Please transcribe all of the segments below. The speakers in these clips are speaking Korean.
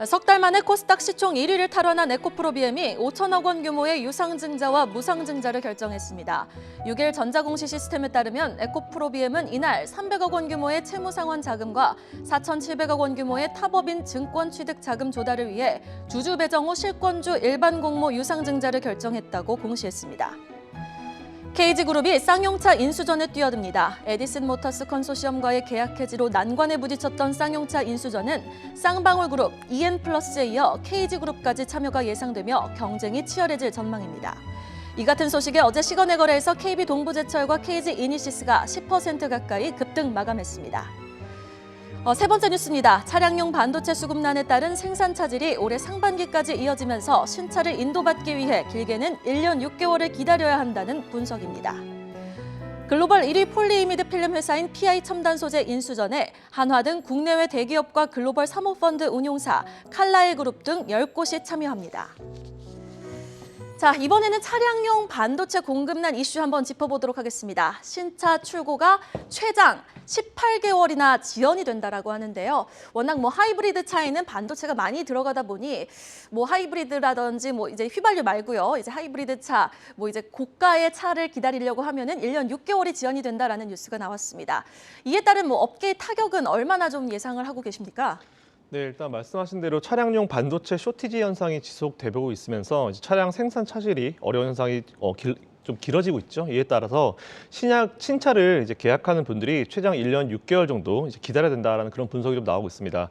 석 달 만에 코스닥 시총 1위를 탈환한 에코프로비엠이 5천억 원 규모의 유상증자와 무상증자를 결정했습니다. 6일 전자공시 시스템에 따르면 에코프로비엠은 이날 300억 원 규모의 채무상환 자금과 4,700억 원 규모의 타법인 증권 취득 자금 조달을 위해 주주 배정 후 실권주 일반 공모 유상증자를 결정했다고 공시했습니다. KG그룹이 쌍용차 인수전에 뛰어듭니다. 에디슨 모터스 컨소시엄과의 계약 해지로 난관에 부딪혔던 쌍용차 인수전은 쌍방울그룹, EN플러스에 이어 KG그룹까지 참여가 예상되며 경쟁이 치열해질 전망입니다. 이 같은 소식에 어제 시간외 거래에서 KB동부제철과 KG이니시스가 10% 가까이 급등 마감했습니다. 세 번째 뉴스입니다. 차량용 반도체 수급난에 따른 생산 차질이 올해 상반기까지 이어지면서 신차를 인도받기 위해 길게는 1년 6개월을 기다려야 한다는 분석입니다. 글로벌 1위 폴리이미드 필름 회사인 PI 첨단 소재 인수전에 한화 등 국내외 대기업과 글로벌 사모펀드 운용사, 칼라일 그룹 등 10곳이 참여합니다. 자, 이번에는 차량용 반도체 공급난 이슈 한번 짚어보도록 하겠습니다. 신차 출고가 최장 18개월이나 지연이 된다라고 하는데요. 워낙 하이브리드 차에는 반도체가 많이 들어가다 보니 하이브리드라든지 이제 휘발유 말고요. 이제 하이브리드 차, 이제 고가의 차를 기다리려고 하면은 1년 6개월이 지연이 된다라는 뉴스가 나왔습니다. 이에 따른 업계의 타격은 얼마나 좀 예상을 하고 계십니까? 네, 일단 말씀하신 대로 차량용 반도체 쇼티지 현상이 지속되고 있으면서 차량 생산 차질이 어려운 현상이 좀 길어지고 있죠. 이에 따라서 신차를 이제 계약하는 분들이 최장 1년 6개월 정도 이제 기다려야 된다라는 그런 분석이 좀 나오고 있습니다.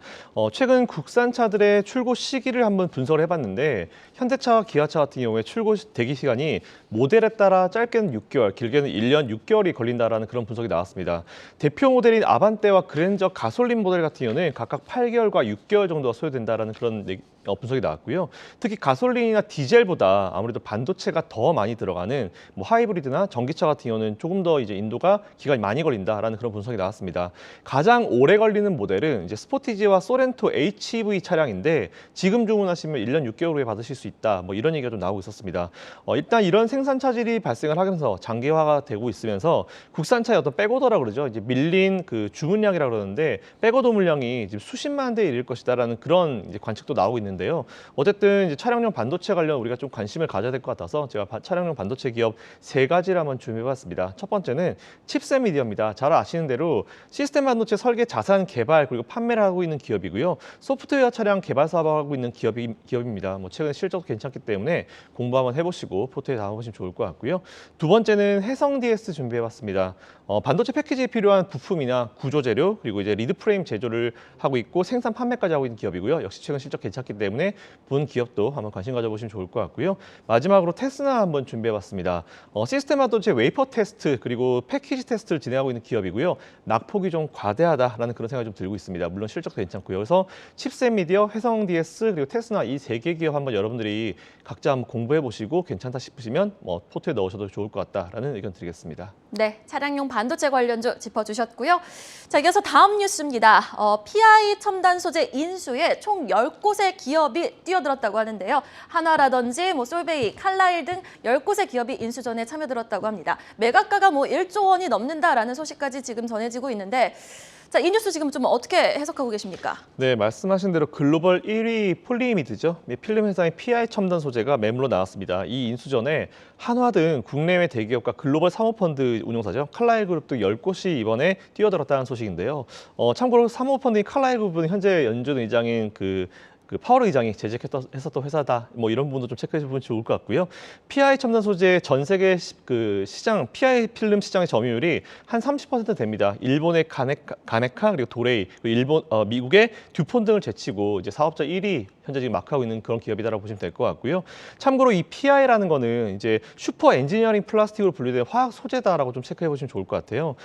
최근 국산차들의 출고 시기를 한번 분석을 해봤는데 현대차와 기아차 같은 경우에 출고 대기 시간이 모델에 따라 짧게는 6개월, 길게는 1년 6개월이 걸린다라는 그런 분석이 나왔습니다. 대표 모델인 아반떼와 그랜저 가솔린 모델 같은 경우는 각각 8개월과 6개월 정도가 소요된다라는 그런 분석이 나왔고요. 특히 가솔린이나 디젤보다 아무래도 반도체가 더 많이 들어가는 하이브리드나 전기차 같은 경우는 조금 더 이제 인도가 기간이 많이 걸린다라는 그런 분석이 나왔습니다. 가장 오래 걸리는 모델은 이제 스포티지와 소렌토 HEV 차량인데 지금 주문하시면 1년 6개월 후에 받으실 수 있다. 이런 얘기가 좀 나오고 있었습니다. 일단 이런 생산 차질이 발생을 하면서 장기화가 되고 있으면서 국산차의 어떤 백오더라고 그러죠. 이제 밀린 그 주문량이라고 그러는데 백오더 물량이 지금 수십만 대에 이를 것이다라는 그런 이제 관측도 나오고 있는데요. 어쨌든 이제 차량용 반도체 관련 우리가 좀 관심을 가져야 될 것 같아서 제가 차량용 반도체 기업 3가지를 한번 준비해봤습니다. 첫 번째는 칩셋 미디어입니다. 잘 아시는 대로 시스템 반도체 설계 자산 개발 그리고 판매를 하고 있는 기업이고요. 소프트웨어 차량 개발 사업을 하고 있는 기업입니다. 최근 실적도 괜찮기 때문에 공부 한번 해보시고 포트에 담아보시면 좋을 것 같고요. 두 번째는 해성 DS 준비해봤습니다. 반도체 패키지에 필요한 부품이나 구조 재료 그리고 이제 리드 프레임 제조를 하고 있고 생산 판매까지 하고 있는 기업이고요. 역시 최근 실적 괜찮기 때문에 본 기업도 한번 관심 가져보시면 좋을 것 같고요. 마지막으로 테스나 한번 준비해봤습니다. 시스템 반도체 웨이퍼 테스트 그리고 패키지 테스트를 진행하고 있는 기업이고요. 낙폭이 좀 과대하다라는 그런 생각이 좀 들고 있습니다. 물론 실적도 괜찮고요. 그래서 칩셋 미디어, 해성 DS 그리고 테스나 이 3개 기업 한번 여러분들이 각자 한번 공부해 보시고 괜찮다 싶으시면 포트에 넣으셔도 좋을 것 같다라는 의견 드리겠습니다. 네, 차량용 반도체 관련주 짚어주셨고요. 자, 이어서 다음 뉴스입니다. PI 첨단 소재 인수에 총 10곳의 기업이 뛰어들었다고 하는데요. 한화라든지 솔베이, 칼라일 등 10곳의 기업이 인수전에 참여들었다고 합니다. 매각가가 1조 원이 넘는다라는 소식까지 지금 전해지고 있는데 자, 이 뉴스 지금 좀 어떻게 해석하고 계십니까? 네, 말씀하신 대로 글로벌 1위 폴리이미드죠. 필름 회사인 PI 첨단 소재가 매물로 나왔습니다. 이 인수전에 한화 등 국내외 대기업과 글로벌 사모펀드 운용사죠. 칼라일 그룹 등 10곳이 이번에 뛰어들었다는 소식인데요. 참고로 사모펀드인 칼라일 그룹은 현재 연준 의장인 그 파월 의장이 재직했었던 회사다. 이런 부분도 좀 체크해 보면 좋을 것 같고요. PI 첨단 소재 전 세계 시장 PI 필름 시장의 점유율이 한 30% 됩니다. 일본의 가네카 그리고 도레이, 그리고 미국의 듀폰 등을 제치고 이제 사업자 1위 현재 지금 마크하고 있는 그런 기업이다라고 보시면 될 것 같고요. 참고로 이 PI라는 거는 이제 슈퍼 엔지니어링 플라스틱으로 분류된 화학 소재다라고 좀 체크해 보시면 좋을 것 같아요.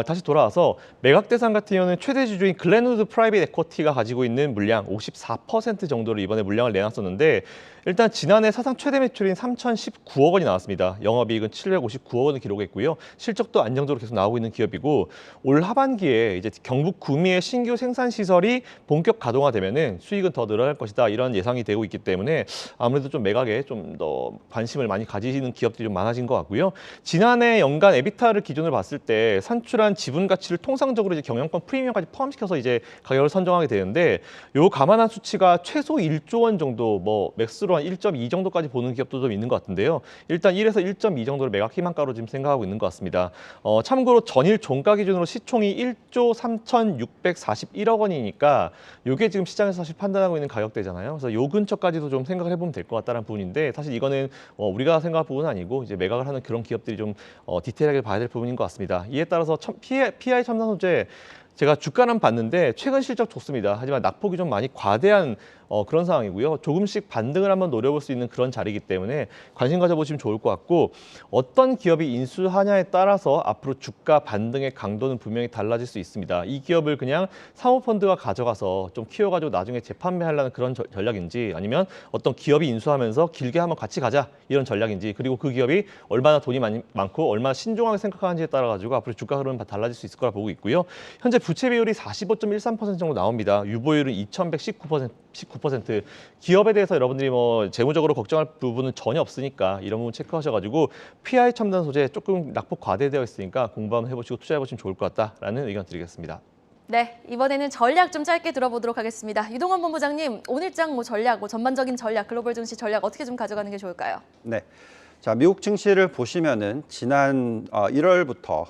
다시 돌아와서 매각 대상 같은 경우는 최대 주주인 글렌우드 프라이빗 에쿼티가 가지고 있는 물량 54% 정도를 이번에 물량을 내놨었는데 일단 지난해 사상 최대 매출인 3,019억 원이 나왔습니다. 영업이익은 759억 원을 기록했고요. 실적도 안정적으로 계속 나오고 있는 기업이고 올 하반기에 이제 경북 구미의 신규 생산 시설이 본격 가동화되면은 수익은 더 늘어날 것이다 이런 예상이 되고 있기 때문에 아무래도 좀 매각에 좀 더 관심을 많이 가지시는 기업들이 좀 많아진 것 같고요. 지난해 연간 에비타를 기준으로 봤을 때 산출한 지분 가치를 통상적으로 이제 경영권 프리미엄까지 포함시켜서 이제 가격을 선정하게 되는데 요 감안한 수치가 주가 최소 1조 원 정도, 뭐 맥스로 한 1.2 정도까지 보는 기업도 좀 있는 것 같은데요. 일단 1에서 1.2 정도를 매각 희망가로 지금 생각하고 있는 것 같습니다. 참고로 전일 종가 기준으로 시총이 1조 3,641억 원이니까 이게 지금 시장에서 사실 판단하고 있는 가격대잖아요. 그래서 요 근처까지도 좀 생각을 해보면 될 것 같다는 부분인데 사실 이거는 우리가 생각할 부분은 아니고 이제 매각을 하는 그런 기업들이 좀 디테일하게 봐야 될 부분인 것 같습니다. 이에 따라서 PI 첨단 소재 제가 주가는 봤는데 최근 실적 좋습니다. 하지만 낙폭이 좀 많이 과대한 그런 상황이고요. 조금씩 반등을 한번 노려볼 수 있는 그런 자리이기 때문에 관심 가져보시면 좋을 것 같고 어떤 기업이 인수하냐에 따라서 앞으로 주가 반등의 강도는 분명히 달라질 수 있습니다. 이 기업을 그냥 사모펀드가 가져가서 좀 키워가지고 나중에 재판매하려는 그런 전략인지 아니면 어떤 기업이 인수하면서 길게 한번 같이 가자 이런 전략인지 그리고 그 기업이 얼마나 돈이 많고 얼마나 신중하게 생각하는지에 따라 가지고 앞으로 주가 흐름은 달라질 수 있을 거라 보고 있고요. 현재 부채 비율이 45.13% 정도 나옵니다. 유보율은 2,119%. 기업에 대해서 여러분들이 뭐 재무적으로 걱정할 부분은 전혀 없으니까 이런 부분 체크하셔가지고 PI 첨단 소재 조금 낙폭 과대되어 있으니까 공부 한번 해보시고 투자해보시면 좋을 것 같다라는 의견 드리겠습니다. 네, 이번에는 전략 좀 짧게 들어보도록 하겠습니다. 유동원 본부장님, 오늘장 전략, 전반적인 전략, 글로벌 증시 전략 어떻게 좀 가져가는 게 좋을까요? 네. 자, 미국 증시를 보시면은 지난 1월부터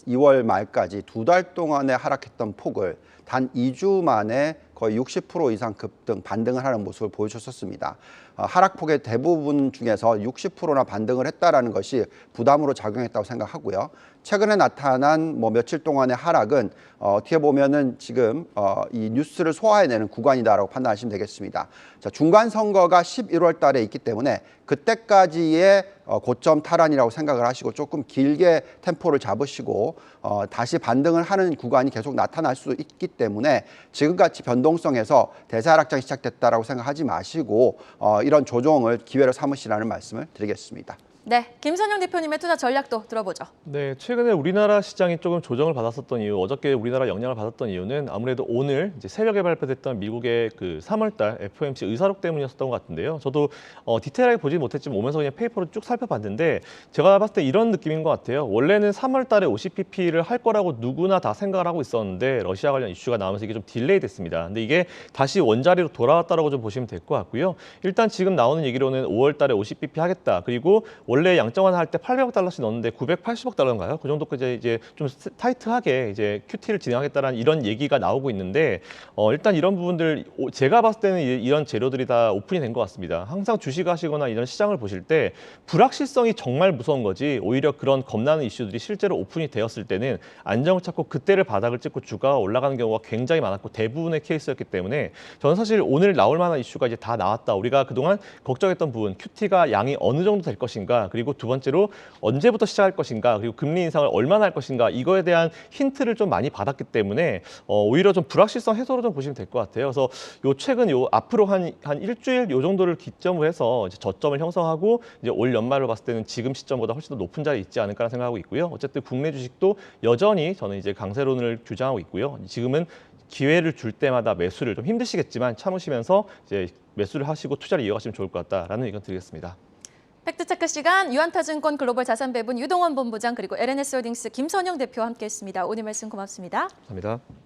2월 말까지 2달 동안에 하락했던 폭을 단 2주 만에 거의 60% 이상 급등, 반등을 하는 모습을 보여줬었습니다. 하락폭의 대부분 중에서 60%나 반등을 했다라는 것이 부담으로 작용했다고 생각하고요. 최근에 나타난 며칠 동안의 하락은 어떻게 보면은 지금 이 뉴스를 소화해내는 구간이다라고 판단하시면 되겠습니다. 자, 중간 선거가 11월 달에 있기 때문에 그때까지의 고점 탈환이라고 생각을 하시고 조금 길게 템포를 잡으시고 다시 반등을 하는 구간이 계속 나타날 수 있기 때문에 지금같이 변동성에서 대사하락장이 시작됐다라고 생각하지 마시고 이런 조정을 기회로 삼으시라는 말씀을 드리겠습니다. 네, 김선영 대표님의 투자 전략도 들어보죠. 네, 최근에 우리나라 시장이 조금 조정을 받았었던 이유, 어저께 우리나라 영향을 받았던 이유는 아무래도 오늘 이제 새벽에 발표됐던 미국의 그 3월달 FOMC 의사록 때문이었던 것 같은데요. 저도 디테일하게 보지 못했지만 오면서 그냥 페이퍼를 쭉 살펴봤는데 제가 봤을 때 이런 느낌인 것 같아요. 원래는 3월달에 50pp를 할 거라고 누구나 다 생각을 하고 있었는데 러시아 관련 이슈가 나오면서 이게 좀 딜레이 됐습니다. 근데 이게 다시 원자리로 돌아왔다라고 좀 보시면 될 것 같고요. 일단 지금 나오는 얘기로는 5월달에 50pp 하겠다. 그리고 원래 양정환 할 때 800억 달러씩 넣었는데 980억 달러인가요? 그 정도까지 이제 좀 타이트하게 이제 QT를 진행하겠다라는 이런 얘기가 나오고 있는데 일단 이런 부분들 제가 봤을 때는 이런 재료들이 다 오픈이 된 것 같습니다. 항상 주식하시거나 이런 시장을 보실 때 불확실성이 정말 무서운 거지 오히려 그런 겁나는 이슈들이 실제로 오픈이 되었을 때는 안정을 찾고 그때를 바닥을 찍고 주가가 올라가는 경우가 굉장히 많았고 대부분의 케이스였기 때문에 저는 사실 오늘 나올 만한 이슈가 이제 다 나왔다. 우리가 그동안 걱정했던 부분 QT가 양이 어느 정도 될 것인가 그리고 두 번째로 언제부터 시작할 것인가 그리고 금리 인상을 얼마나 할 것인가 이거에 대한 힌트를 좀 많이 받았기 때문에 오히려 좀 불확실성 해소로 좀 보시면 될 것 같아요. 그래서 최근 앞으로 한 일주일 요 정도를 기점으로 해서 이제 저점을 형성하고 이제 올 연말로 봤을 때는 지금 시점보다 훨씬 더 높은 자리에 있지 않을까 생각하고 있고요. 어쨌든 국내 주식도 여전히 저는 이제 강세론을 주장하고 있고요. 지금은 기회를 줄 때마다 매수를 좀 힘드시겠지만 참으시면서 이제 매수를 하시고 투자를 이어가시면 좋을 것 같다라는 의견 드리겠습니다. 팩트체크 시간 유한타증권 글로벌 자산배분 유동원 본부장 그리고 LNS홀딩스 김선영 대표와 함께했습니다. 오늘 말씀 고맙습니다. 감사합니다.